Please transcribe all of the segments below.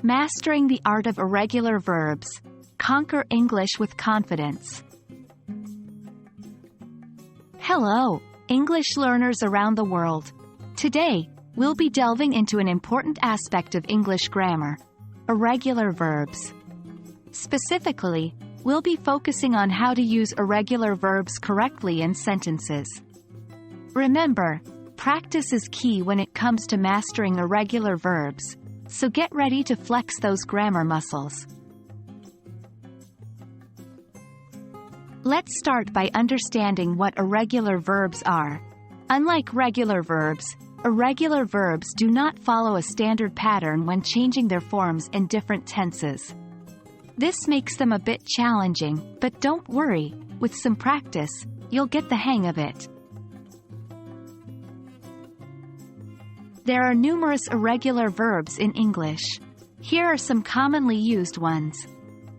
Mastering the art of irregular verbs. Conquer English with confidence. Hello, English learners around the world. Today, we'll be delving into an important aspect of English grammar: irregular verbs. Specifically, we'll be focusing on how to use irregular verbs correctly in sentences. Remember, practice is key when it comes to mastering irregular verbs, so get ready to flex those grammar muscles. Let's start by understanding what irregular verbs are. Unlike regular verbs, irregular verbs do not follow a standard pattern when changing their forms in different tenses. This makes them a bit challenging, but don't worry, with some practice, you'll get the hang of it. There are numerous irregular verbs in English. Here are some commonly used ones: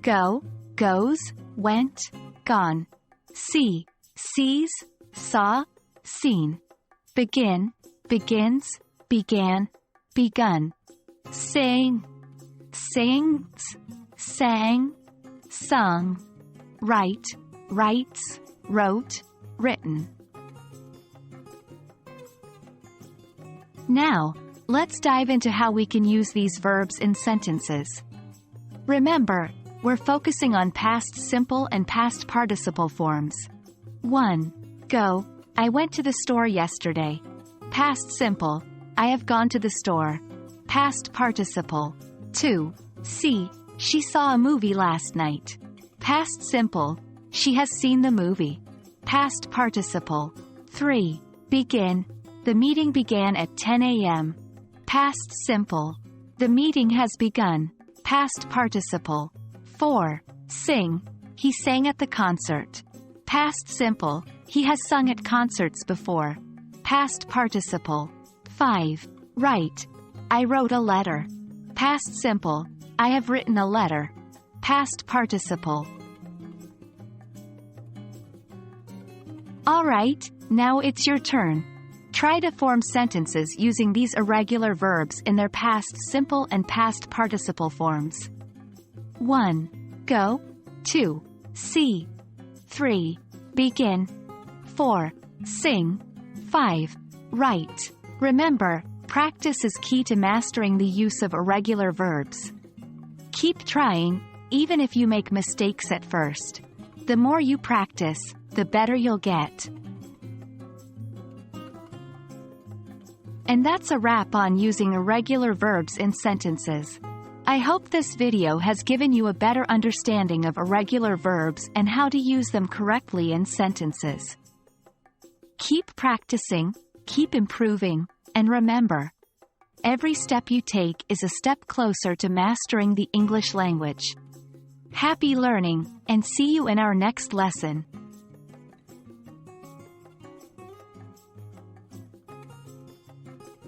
go, goes, went, gone; see, sees, saw, seen; begin, begins, began, begun; sing, sings, sang, sung; write, writes, wrote, written. Now, let's dive into how we can use these verbs in sentences. Remember, we're focusing on past simple and past participle forms. 1. Go, I went to the store yesterday. Past simple, I have gone to the store. Past participle. 2. See, she saw a movie last night. Past simple, she has seen the movie. Past participle. 3. Begin, the meeting began at 10 a.m. Past simple, the meeting has begun. Past participle. 4. Sing, he sang at the concert. Past simple, he has sung at concerts before. Past participle. 5. Write, I wrote a letter. Past simple, I have written a letter. Past participle. Alright, now it's your turn. Try to form sentences using these irregular verbs in their past simple and past participle forms. 1. Go. 2. See. 3. Begin. 4. Sing. 5. Write. Remember, practice is key to mastering the use of irregular verbs. Keep trying, even if you make mistakes at first. The more you practice, the better you'll get. And that's a wrap on using irregular verbs in sentences. I hope this video has given you a better understanding of irregular verbs and how to use them correctly in sentences. Keep practicing, keep improving, and remember, every step you take is a step closer to mastering the English language. Happy learning, and see you in our next lesson.